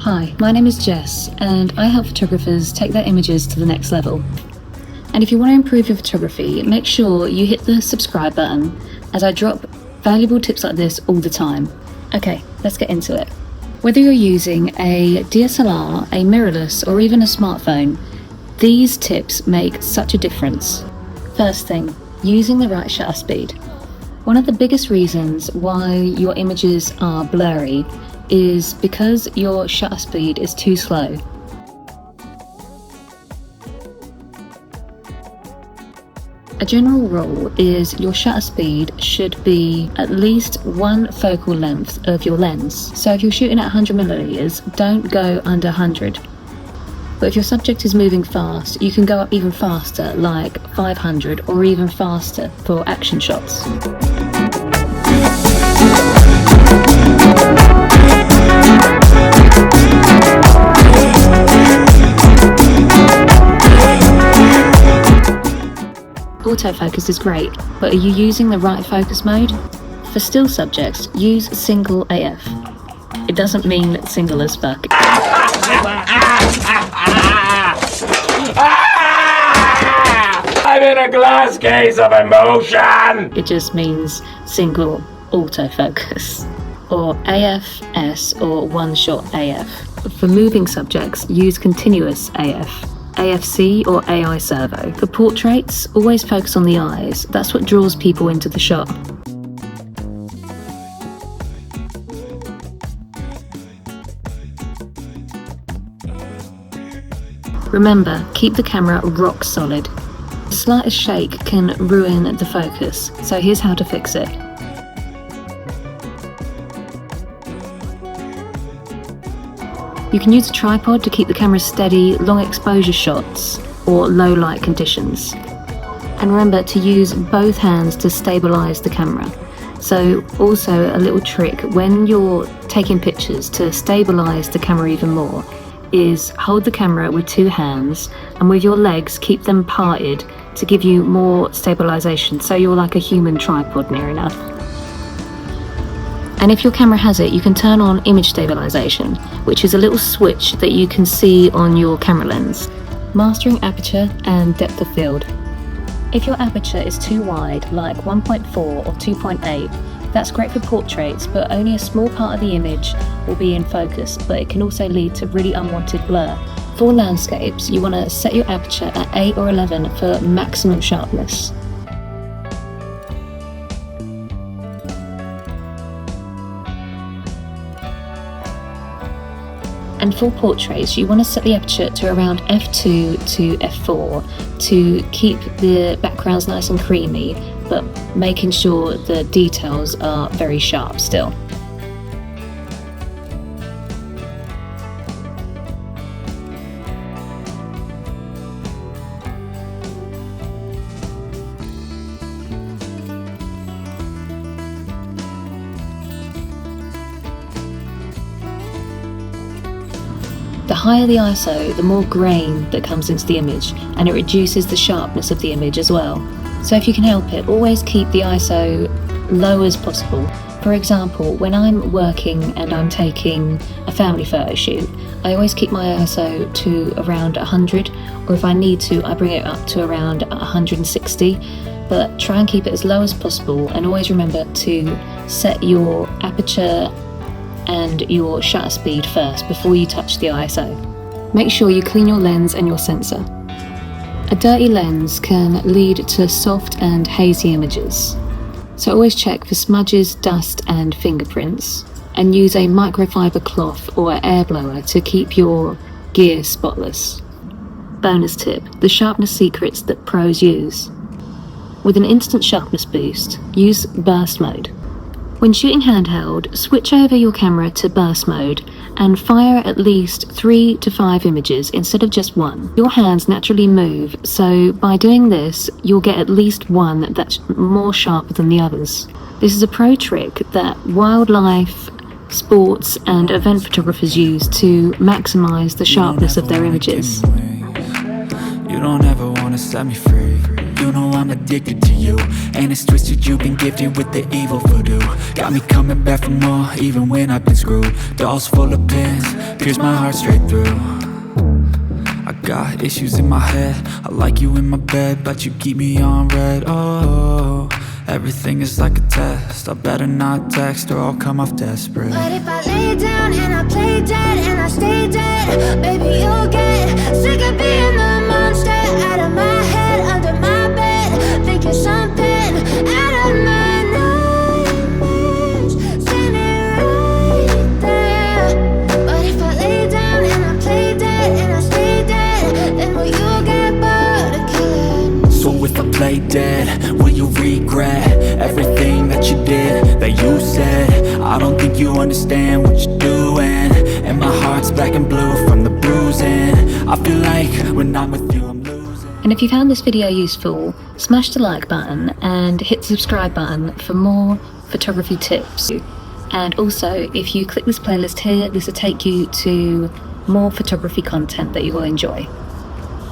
Hi, my name is Jess, and I help photographers take their images to the next level. And if you want to improve your photography, make sure you hit the subscribe button, as I drop valuable tips like this all the time. Okay, let's get into it. Whether you're using a DSLR, a mirrorless, or even a smartphone, these tips make such a difference. First thing, using the right shutter speed. One of the biggest reasons why your images are blurry is because your shutter speed is too slow. A general rule is your shutter speed should be at least one focal length of your lens. So if you're shooting at 100mm, don't go under 100. But if your subject is moving fast, you can go up even faster, like 500 or even faster for action shots. Autofocus is great, but are you using the right focus mode? For still subjects, use single AF. It doesn't mean single as fuck. I'm in a glass case of emotion! It just means single autofocus, or AF-S or one-shot AF. For moving subjects, use continuous AF. AFC or AI servo. For portraits, always focus on the eyes. That's what draws people into the shot. Remember, keep the camera rock solid. The slightest shake can ruin the focus, so here's how to fix it. You can use a tripod to keep the camera steady, long exposure shots, or low light conditions. And remember to use both hands to stabilize the camera. So also a little trick when you're taking pictures to stabilize the camera even more is hold the camera with two hands and with your legs keep them parted to give you more stabilization, so you're like a human tripod near enough. And if your camera has it, you can turn on image stabilization, which is a little switch that you can see on your camera lens. Mastering aperture and depth of field. If your aperture is too wide, like 1.4 or 2.8, that's great for portraits, but only a small part of the image will be in focus, but it can also lead to really unwanted blur. For landscapes, you want to set your aperture at 8 or 11 for maximum sharpness. And for portraits, you want to set the aperture to around f2 to f4 to keep the backgrounds nice and creamy, but making sure the details are very sharp still. The higher the ISO, the more grain that comes into the image, and it reduces the sharpness of the image as well. So if you can help it, always keep the ISO low as possible. For example, when I'm working and I'm taking a family photo shoot, I always keep my ISO to around 100, or if I need to, I bring it up to around 160, but try and keep it as low as possible, and always remember to set your aperture and your shutter speed first before you touch the ISO. Make sure you clean your lens and your sensor. A dirty lens can lead to soft and hazy images, so always check for smudges, dust and fingerprints, and use a microfiber cloth or air blower to keep your gear spotless. Bonus tip, the sharpness secrets that pros use. With an instant sharpness boost, use burst mode. When shooting handheld, switch over your camera to burst mode and fire at least 3 to 5 images instead of just one. Your hands naturally move, so by doing this, you'll get at least one that's more sharp than the others. This is a pro trick that wildlife, sports and event photographers use to maximize the sharpness of their images. You don't ever want to set me free. you know I'm addicted to you. And it's twisted, you've been gifted with the evil voodoo. Got me coming back for more, even when I've been screwed. Dolls full of pins, pierce my heart straight through. I got issues in my head, I like you in my bed, but you keep me on red. Oh, everything is like a test, I better not text or I'll come off desperate. But if I lay down and I play dead and I stay dead, baby, you'll get sick of being the monster out of my head, under my bed, thinking something out of my nightmares, standing right there. But if I lay down and I play dead and I stay dead, then will you get bored of killing? So if I play dead, will you regret everything that you did, that you said? I don't think you understand what you're doing, and my heart's black and blue from the bruising. I feel like when I'm with you I'm losing. And if you found this video useful, smash the like button and hit the subscribe button for more photography tips. And also, if you click this playlist here, this will take you to more photography content that you will enjoy.